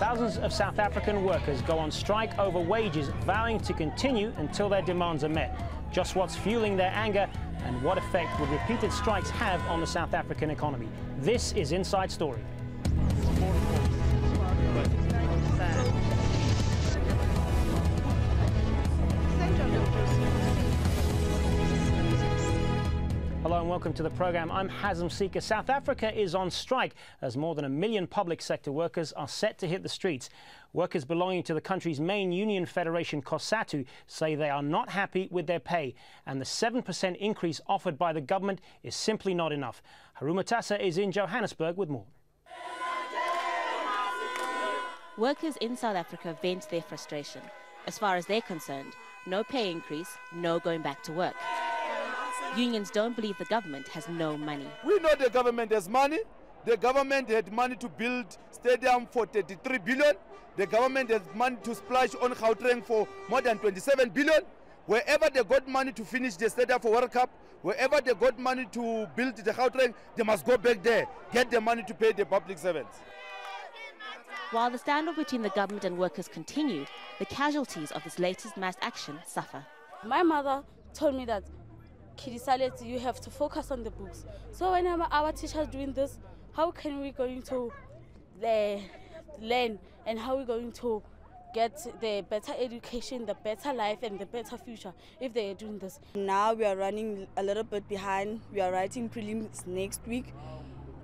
Thousands of South African workers go on strike over wages, vowing to continue until their demands are met. Just what's fueling their anger and what effect would repeated strikes have on the South African economy? This is Inside Story. Hello and welcome to the program. I'm Hazem Sika. South Africa is on strike as more than 1 million public sector workers are set to hit the streets. Workers belonging to the country's main union federation, COSATU, say they are not happy with their pay and the 7% increase offered by the government is simply not enough. Haruma Tassa is in Johannesburg with more. Workers in South Africa vent their frustration. As far as they're concerned, no pay increase, no going back to work. Unions don't believe the government has no money. We know the government has money. The government had money to build stadium for 33 billion. The government has money to splash on Gauteng for more than 27 billion. Wherever they got money to finish the stadium for World Cup, wherever they got money to build the Gauteng, they must go back there, get the money to pay the public servants. While the standoff between the government and workers continue, the casualties of this latest mass action suffer. My mother told me that, Kidisale, you have to focus on the books. So when our teachers doing this, how can we going to learn and how we going to get the better education, the better life and the better future if they are doing this? Now we are running a little bit behind. We are writing prelims next week,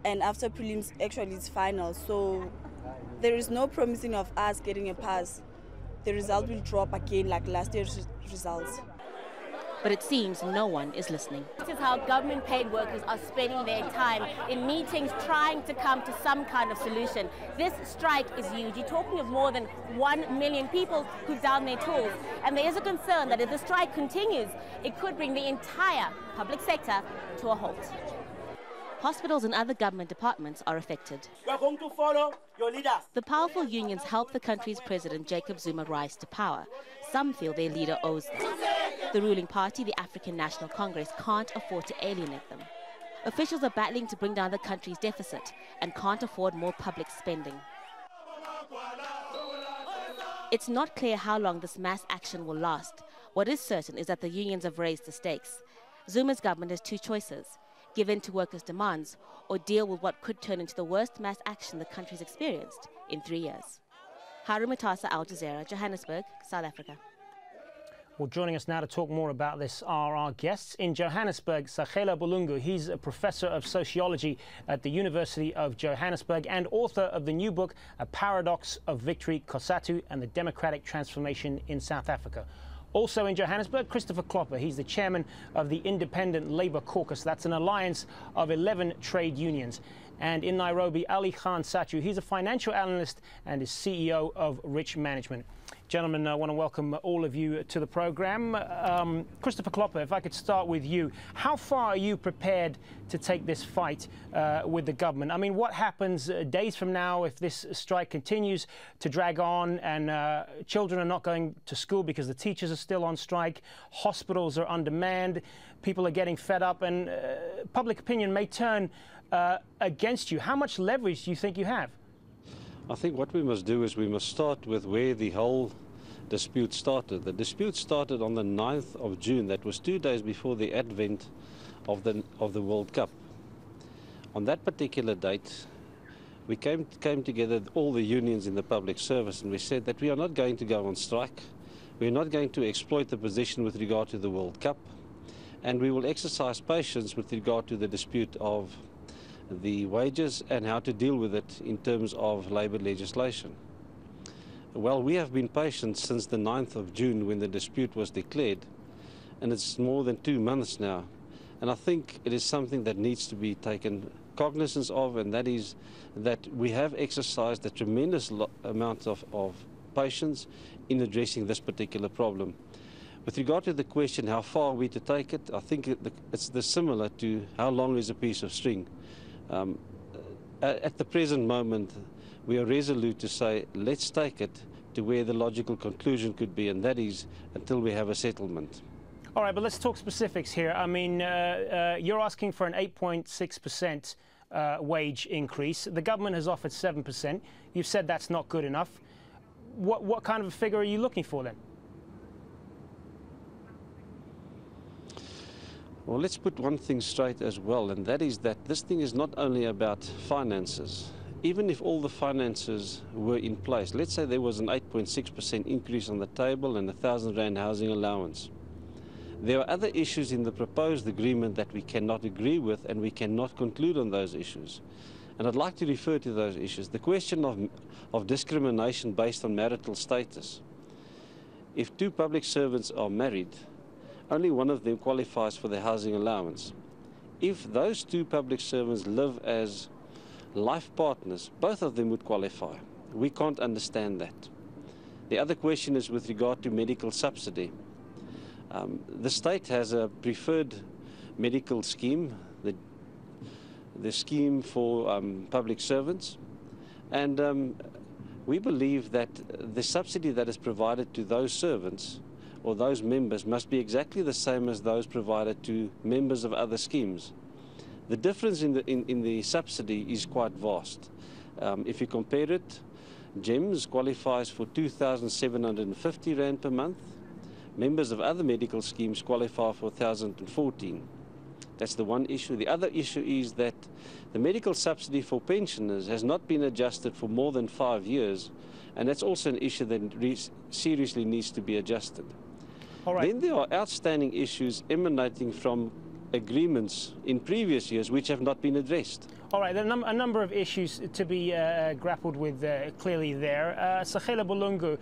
and after prelims actually it's final. So there is no promising of us getting a pass. The result will drop again like last year's results. But it seems no one is listening. This is how government-paid workers are spending their time in meetings trying to come to some kind of solution. This strike is huge. You're talking of more than 1 million people who've down their tools. And there is a concern that if the strike continues, it could bring the entire public sector to a halt. Hospitals and other government departments are affected. We are going to follow your leaders. The powerful unions helped the country's president, Jacob Zuma, rise to power. Some feel their leader owes them. The ruling party, the African National Congress, can't afford to alienate them. Officials are battling to bring down the country's deficit and can't afford more public spending. It's not clear how long this mass action will last. What is certain is that the unions have raised the stakes. Zuma's government has two choices: give in to workers' demands or deal with what could turn into the worst mass action the country's experienced in 3 years. Haruma Tassa, Al Jazeera, Johannesburg, South Africa. Well, joining us now to talk more about this are our guests. In Johannesburg, Sakela Bulungu. He's a professor of sociology at the University of Johannesburg and author of the new book, A Paradox of Victory, COSATU and the Democratic Transformation in South Africa. Also in Johannesburg, Christopher Klopper. He's the chairman of the Independent Labour Caucus. That's an alliance of 11 trade unions. And in Nairobi, Ali Khan Sachu. He's a financial analyst and is CEO of Rich Management. Gentlemen, I want to welcome all of you to the program. Christopher Klopper, if I could start with you. How far are you prepared to take this fight with the government? I mean, what happens days from now if this strike continues to drag on and children are not going to school because the teachers are still on strike, hospitals are undermanned, people are getting fed up, and public opinion may turn against you? How much leverage do you think you have? I think what we must do is we must start with where the whole dispute started. The dispute started on the 9th of June. That was 2 days before the advent of the World Cup. On that particular date, we came together, all the unions in the public service, and we said that we are not going to go on strike. We are not going to exploit the position with regard to the World Cup, and we will exercise patience with regard to the dispute of the wages and how to deal with it in terms of labour legislation. Well, we have been patient since the 9th of June when the dispute was declared, and it's more than 2 months now. And I think it is something that needs to be taken cognizance of, and that is that we have exercised a tremendous amount of patience in addressing this particular problem. With regard to the question how far are we to take it, I think it's similar to how long is a piece of string. At the present moment, we are resolute to say, let's take it to where the logical conclusion could be, and that is until we have a settlement. All right, but let's talk specifics here. I mean, you're asking for an 8.6% wage increase. The government has offered 7%. You've said that's not good enough. What kind of a figure are you looking for then? Well, let's put one thing straight as well, and that is that this thing is not only about finances. Even if all the finances were in place, let's say there was an 8.6% increase on the table and a R1,000 housing allowance. There are other issues in the proposed agreement that we cannot agree with, and we cannot conclude on those issues. And I'd like to refer to those issues. The question of discrimination based on marital status. If two public servants are married, only one of them qualifies for the housing allowance. If those two public servants live as life partners, both of them would qualify. We can't understand that. The other question is with regard to medical subsidy. The state has a preferred medical scheme, the scheme for public servants, and we believe that the subsidy that is provided to those servants or those members must be exactly the same as those provided to members of other schemes. The difference in the subsidy is quite vast. If you compare it, GEMS qualifies for R2,750 per month. Members of other medical schemes qualify for 1,014. That's the one issue. The other issue is that the medical subsidy for pensioners has not been adjusted for more than 5 years, and that's also an issue that seriously needs to be adjusted. All right. Then there are outstanding issues emanating from agreements in previous years which have not been addressed. All right, there are a number of issues to be grappled with clearly there. Sakgela Bulungu,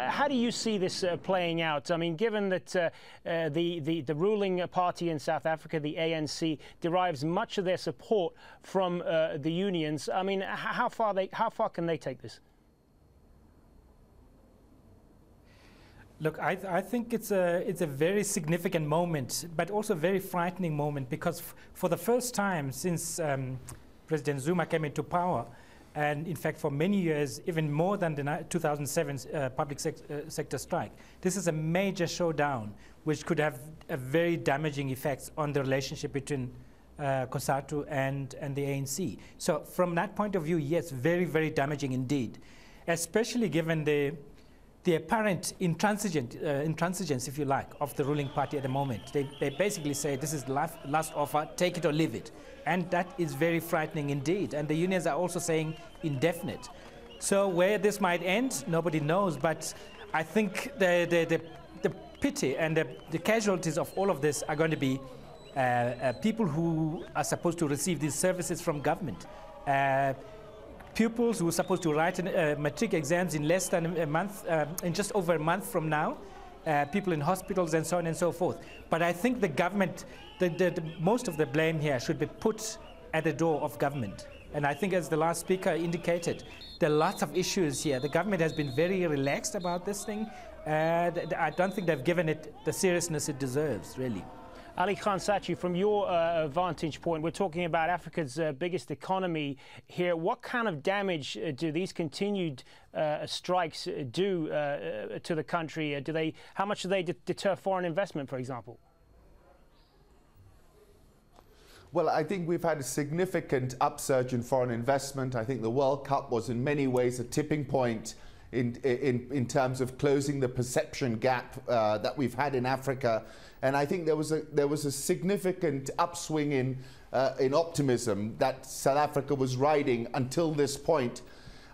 how do you see this playing out? I mean, given that the ruling party in South Africa, the ANC, derives much of their support from the unions, I mean, how far can they take this? Look, I think it's a very significant moment, but also a very frightening moment, because for the first time since President Zuma came into power, and in fact for many years, even more than the 2007 public sector strike, this is a major showdown which could have a very damaging effects on the relationship between COSATU and the ANC. So from that point of view, yes, very, very damaging indeed, especially given the apparent intransigence, if you like, of the ruling party at the moment. They basically say this is the last offer, take it or leave it. And that is very frightening indeed. And the unions are also saying indefinite. So where this might end, nobody knows. But I think the pity and the casualties of all of this are going to be people who are supposed to receive these services from government. Pupils who are supposed to write matric exams in less than a month, in just over a month from now, people in hospitals and so on and so forth. But I think the government, most of the blame here should be put at the door of government. And I think, as the last speaker indicated, there are lots of issues here. The government has been very relaxed about this thing. I don't think they've given it the seriousness it deserves, really. Ali Khan Satchu, from your vantage point, we're talking about Africa's biggest economy here. What kind of damage do these continued strikes do to the country? How much do they deter foreign investment, for example? Well, I think we've had a significant upsurge in foreign investment. I think the World Cup was in many ways a tipping point in terms of closing the perception gap that we've had in Africa. And I think there was a significant upswing in optimism that South Africa was riding until this point.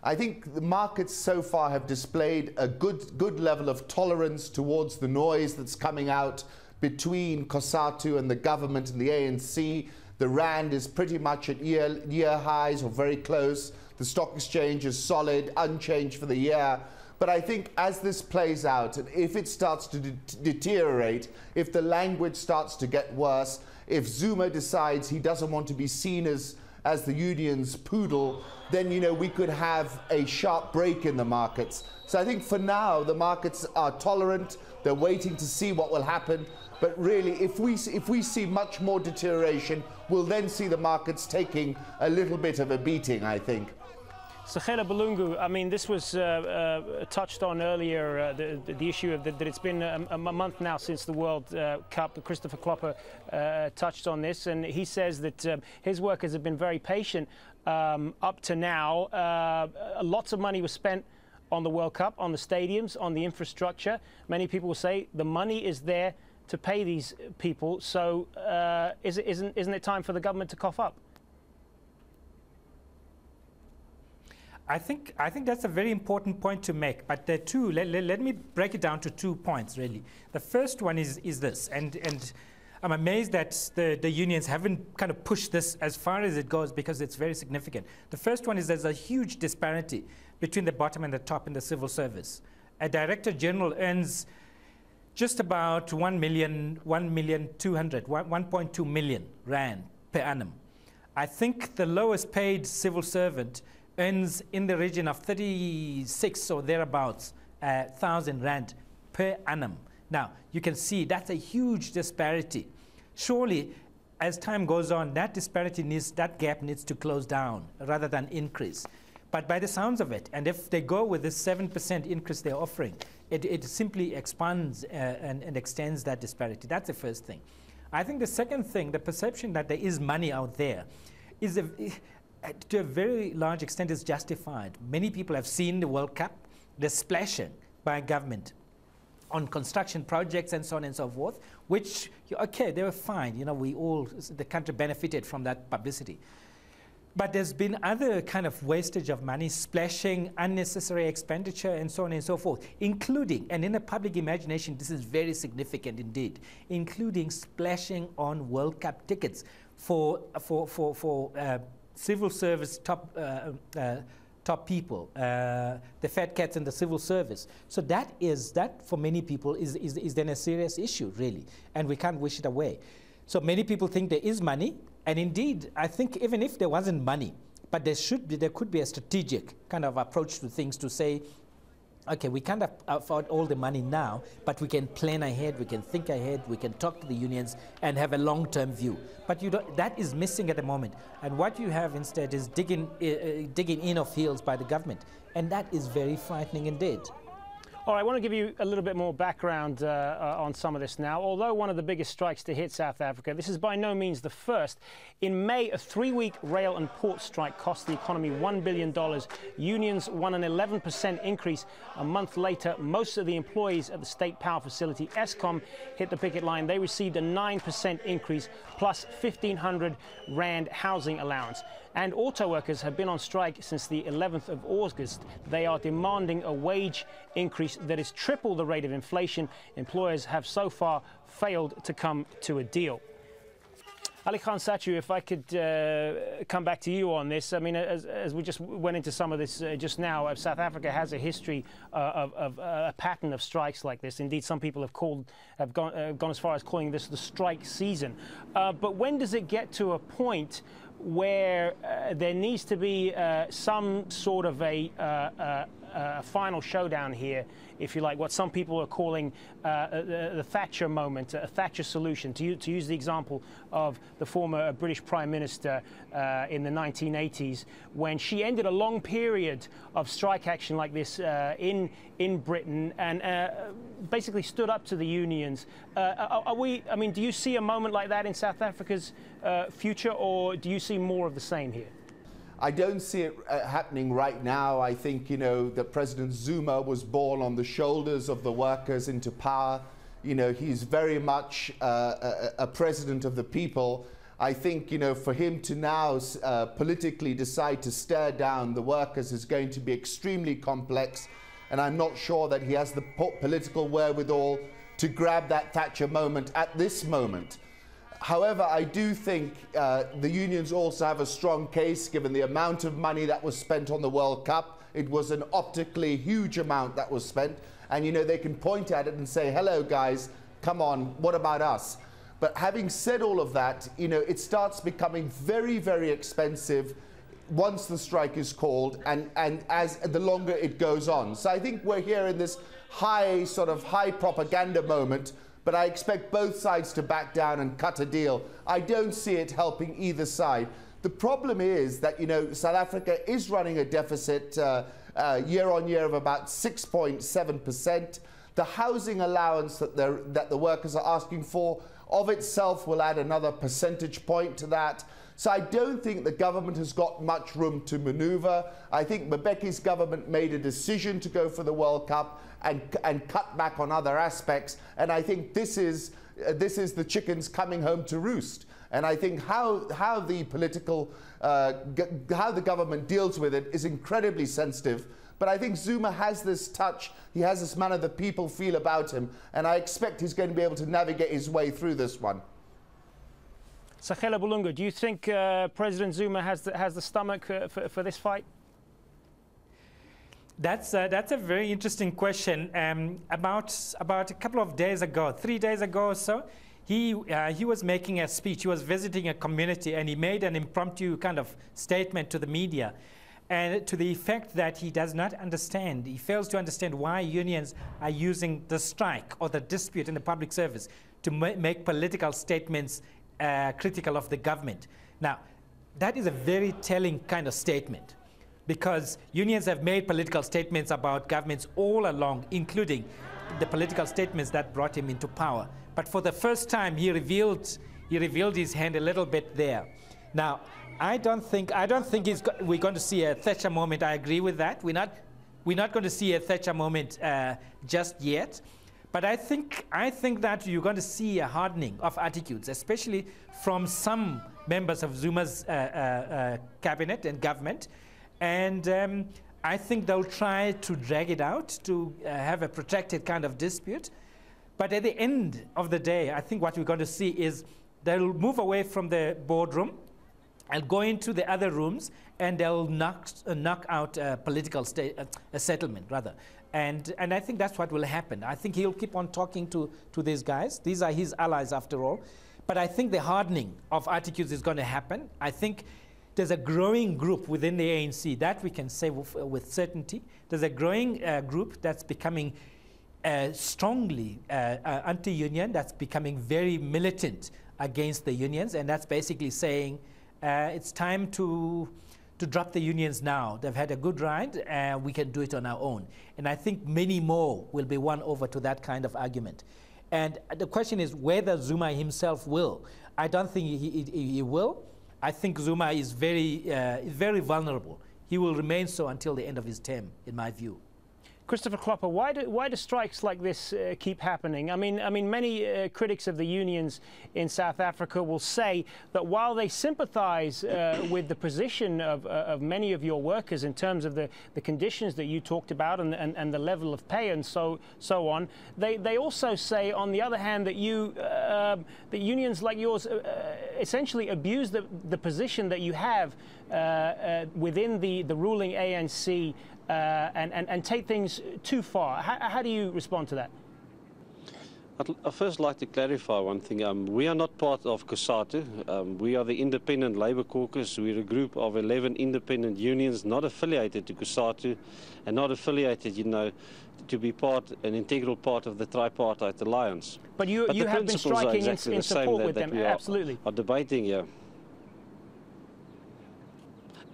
I think the markets so far have displayed a good level of tolerance towards the noise that's coming out between COSATU and the government and the ANC. The Rand is pretty much at year highs or very close. The stock exchange is solid, unchanged for the year. But I think as this plays out, and if it starts to deteriorate, if the language starts to get worse, if Zuma decides he doesn't want to be seen as the union's poodle, then, you know, we could have a sharp break in the markets. So I think for now, the markets are tolerant. They're waiting to see what will happen. But really, if we see much more deterioration, we'll then see the markets taking a little bit of a beating, I think. Sakhela Bulungu, I mean, this was touched on earlier, the issue of that it's been a month now since the World Cup. Christopher Klopper touched on this, and he says that his workers have been very patient up to now. Lots of money was spent on the World Cup, on the stadiums, on the infrastructure. Many people will say the money is there to pay these people. So isn't it time for the government to cough up? I think that's a very important point to make, but there are two. Let me break it down to 2 points, really. The first one is this, and I'm amazed that the unions haven't kind of pushed this as far as it goes, because it's very significant. The first one is there's a huge disparity between the bottom and the top in the civil service. A director general earns just about 1.2 million rand per annum. I think the lowest paid civil servant earns in the region of 36 or thereabouts thousand rand per annum. Now, you can see that's a huge disparity. Surely, as time goes on, that gap needs to close down rather than increase. But by the sounds of it, and if they go with this 7% increase they're offering, it simply expands and extends that disparity. That's the first thing. I think the second thing, the perception that there is money out there, is to a very large extent is justified. Many people have seen the World Cup, the splashing by government on construction projects and so on and so forth, which, okay, they were fine. You know, the country benefited from that publicity. But there's been other kind of wastage of money, splashing, unnecessary expenditure, and so on and so forth, including, and in the public imagination, this is very significant indeed, including splashing on World Cup tickets for civil service top people, the fat cats in the civil service. So that for many people is then a serious issue, really, and we can't wish it away. So many people think there is money, and indeed, I think even if there wasn't money, but there could be a strategic kind of approach to things to say, okay, we can't afford all the money now, but we can plan ahead, we can think ahead, we can talk to the unions and have a long-term view. But that is missing at the moment. And what you have instead is digging in of heels by the government. And that is very frightening indeed. All right, I want to give you a little bit more background on some of this now. Although one of the biggest strikes to hit South Africa, this is by no means the first. In May, a 3-week rail and port strike cost the economy $1 billion. Unions won an 11% increase. A month later, most of the employees at the state power facility, Eskom, hit the picket line. They received a 9% increase, plus 1,500 rand housing allowance. And auto workers have been on strike since the 11th of August. They are demanding a wage increase that is triple the rate of inflation. Employers have so far failed to come to a deal. Ali Khan Satchu, if I could come back to you on this. I mean, as we just went into some of this just now, South Africa has a history of a pattern of strikes like this. Indeed, some people have gone as far as calling this the strike season. But when does it get to a point where there needs to be some sort of a final showdown here, if you like, what some people are calling the Thatcher moment, a Thatcher solution, to use the example of the former British Prime Minister in the 1980s, when she ended a long period of strike action like this in Britain and basically stood up to the unions. I mean, do you see a moment like that in South Africa's future, or do you see more of the same here? I don't see it happening right now. I think, you know, that President Zuma was born on the shoulders of the workers into power. You know, he's very much a president of the people. I think, you know, for him to now politically decide to stare down the workers is going to be extremely complex. And I'm not sure that he has the political wherewithal to grab that Thatcher moment at this moment. However, I do think the unions also have a strong case, given the amount of money that was spent on the World Cup. It was an optically huge amount that was spent. And, you know, they can point at it and say, hello, guys, come on, what about us? But having said all of that, you know, it starts becoming very, very expensive once the strike is called and as the longer it goes on. So I think we're here in this high propaganda moment, but I expect both sides to back down and cut a deal. I don't see it helping either side. The problem is that, you know, South Africa is running a deficit year on year of about 6.7%. The housing allowance that the workers are asking for of itself will add another percentage point to that. So I don't think the government has got much room to maneuver. I think Mbeki's government made a decision to go for the World Cup and cut back on other aspects. And I think this is the chickens coming home to roost. And I think how the political, how the government deals with it is incredibly sensitive. But I think Zuma has this touch, he has this manner that people feel about him, and I expect he's going to be able to navigate his way through this one. Sakela Bulungu, do you think President Zuma has the stomach for this fight? That's a very interesting question. About a couple of days ago, 3 days ago or so, he was making a speech. He was visiting a community, and he made an impromptu kind of statement to the media, and to the effect that he does not understand, he fails to understand why unions are using the strike or the dispute in the public service to make political statements critical of the government. Now, that is a very telling kind of statement, because unions have made political statements about governments all along, including the political statements that brought him into power. But for the first time, he revealed his hand a little bit there. Now, I don't think we're going to see a Thatcher moment. I agree with that. We're not going to see a Thatcher moment just yet. But I think that you're going to see a hardening of attitudes, especially from some members of Zuma's cabinet and government. And I think they'll try to drag it out to have a protracted kind of dispute. But at the end of the day, I think what we're going to see is they'll move away from the boardroom and go into the other rooms, and they'll knock out a political settlement, rather. And I think that's what will happen. I think he'll keep on talking to these guys. These are his allies, after all. But I think the hardening of attitudes is going to happen. I think there's a growing group within the ANC, that we can say with certainty. There's a growing group that's becoming strongly anti-union, that's becoming very militant against the unions, and that's basically saying it's time to drop the unions now. They've had a good ride, and we can do it on our own. And I think many more will be won over to that kind of argument. And the question is whether Zuma himself will. I don't think he will. I think Zuma is very vulnerable. He will remain so until the end of his term, in my view. Christopher Klopper, why do strikes like this keep happening? I mean, many critics of the unions in South Africa will say that while they sympathise with the position of many of your workers in terms of the conditions that you talked about and the level of pay and so on, they also say, on the other hand, that that unions like yours essentially abuse the position that you have within the ruling ANC. And take things too far. How do you respond to that? I'd first like to clarify one thing. We are not part of COSATU. We are the Independent Labour Caucus. We're a group of 11 independent unions not affiliated to COSATU and not affiliated, to be an integral part of the tripartite alliance. But you have been striking in support with them, absolutely. Are debating, yeah.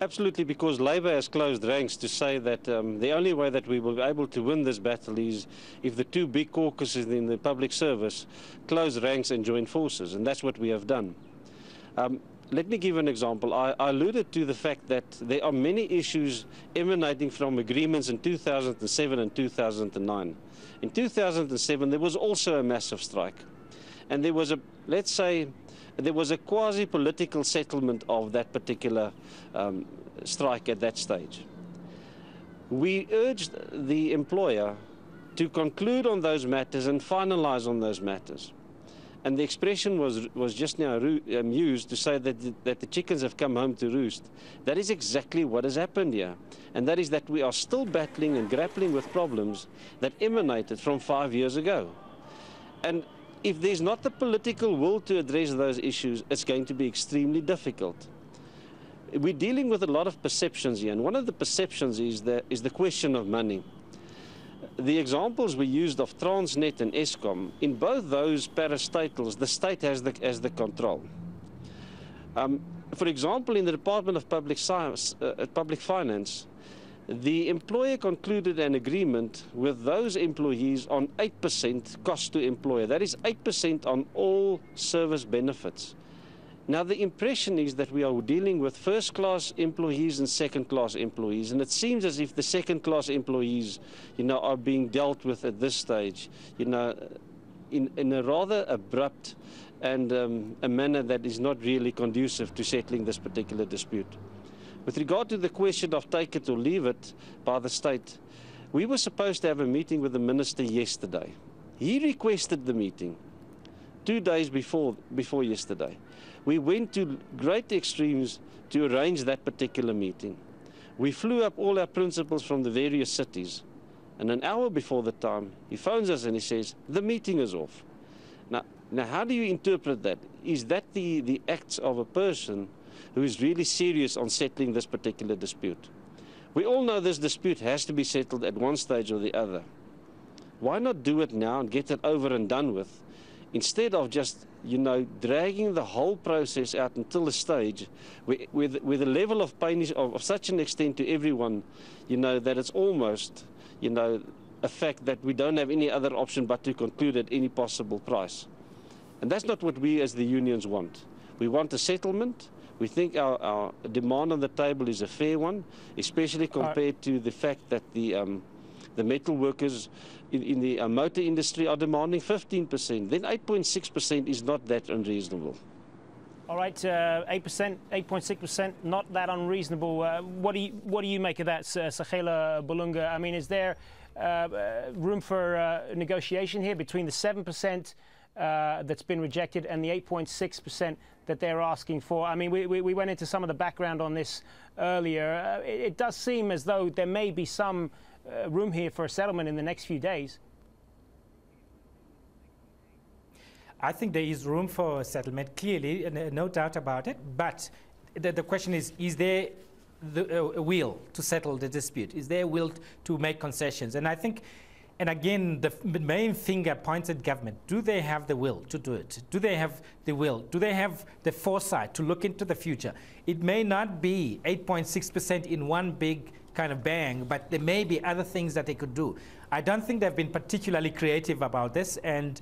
Absolutely, because Labour has closed ranks to say that the only way that we will be able to win this battle is if the two big caucuses in the public service close ranks and join forces, and that's what we have done. Let me give an example. I alluded to the fact that there are many issues emanating from agreements in 2007 and 2009. In 2007, there was also a massive strike, and there was a, let's say, there was a quasi-political settlement of that particular strike at that stage. We urged the employer to conclude on those matters and finalize on those matters. And the expression was just now used to say that the chickens have come home to roost. That is exactly what has happened here. And that is that we are still battling and grappling with problems that emanated from 5 years ago. And if there's not the political will to address those issues, it's going to be extremely difficult. We're dealing with a lot of perceptions here, and one of the perceptions is the question of money. The examples we used of Transnet and Eskom, in both those parastatals, the state has the control. For example, in the Department of Public Finance, the employer concluded an agreement with those employees on 8% cost to employer. That is 8% on all service benefits. Now, the impression is that we are dealing with first-class employees and second-class employees, and it seems as if the second-class employees, are being dealt with at this stage, in a rather abrupt and a manner that is not really conducive to settling this particular dispute. With regard to the question of take it or leave it by the state, we were supposed to have a meeting with the minister yesterday. He requested the meeting 2 days before yesterday. We went to great extremes to arrange that particular meeting. We flew up all our principals from the various cities, and an hour before the time, he phones us and he says, the meeting is off. Now how do you interpret that? Is that the acts of a person who is really serious on settling this particular dispute? We all know this dispute has to be settled at one stage or the other. Why not do it now and get it over and done with, instead of just, dragging the whole process out until a stage where the level of pain is of such an extent to everyone, that it's almost, a fact that we don't have any other option but to conclude at any possible price. And that's not what we as the unions want. We want a settlement. We think our demand on the table is a fair one, especially compared to the fact that the metal workers in the motor industry are demanding 15%. Then 8.6% is not that unreasonable. All right, 8%, 8.6%, not that unreasonable. What do you make of that, Sakgela Bulunga? I mean, is there room for negotiation here between the 7% that's been rejected and the 8.6% that they're asking for? I mean, we went into some of the background on this earlier. It does seem as though there may be some room here for a settlement in the next few days. I think there is room for a settlement, clearly, no doubt about it. But the question is there a will to settle the dispute? Is there a will to make concessions? And I think, and again, the main finger points at government. Do they have the will to do it? Do they have the will? Do they have the foresight to look into the future? It may not be 8.6% in one big kind of bang, but there may be other things that they could do. I don't think they've been particularly creative about this, and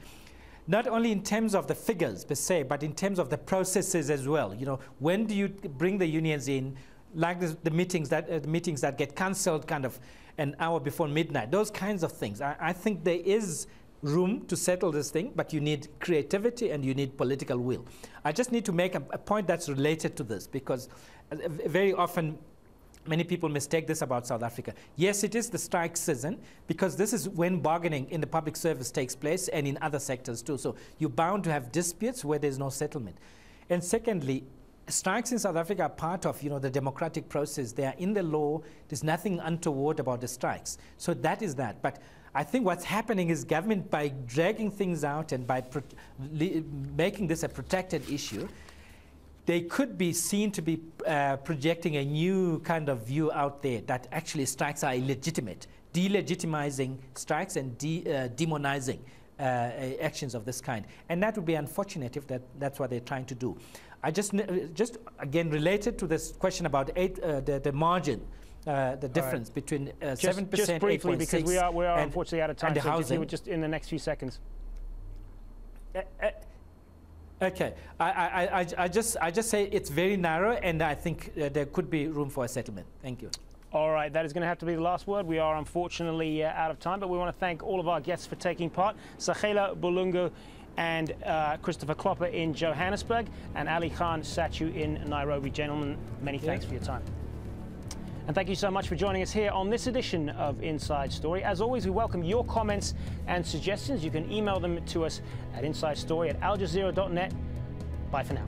not only in terms of the figures per se, but in terms of the processes as well. When do you bring the unions in, like the meetings that get cancelled kind of an hour before midnight, those kinds of things. I think there is room to settle this thing, but you need creativity and you need political will. I just need to make a point that's related to this, because very often many people mistake this about South Africa. Yes, it is the strike season, because this is when bargaining in the public service takes place and in other sectors too. So you're bound to have disputes where there's no settlement. And secondly, strikes in South Africa are part of the democratic process. They are in the law. There's nothing untoward about the strikes. So that is that. But I think what's happening is government, by dragging things out and by making this a protected issue, they could be seen to be projecting a new kind of view out there that actually strikes are illegitimate, delegitimizing strikes and demonizing actions of this kind. And that would be unfortunate if that's what they're trying to do. I just again, related to this question about the margin, the difference between 7%, just briefly, 8.6, because we are unfortunately out of time. And the so housing. just in the next few seconds. Okay, I just say it's very narrow, and I think there could be room for a settlement. Thank you. All right, that is going to have to be the last word. We are unfortunately out of time, but we want to thank all of our guests for taking part. Sakgela Bulunga and Christopher Klopper in Johannesburg, and Ali Khan Sachu in Nairobi. Gentlemen, many thanks for your time. And thank you so much for joining us here on this edition of Inside Story. As always, we welcome your comments and suggestions. You can email them to us at insidestory@aljazeera.net. Bye for now.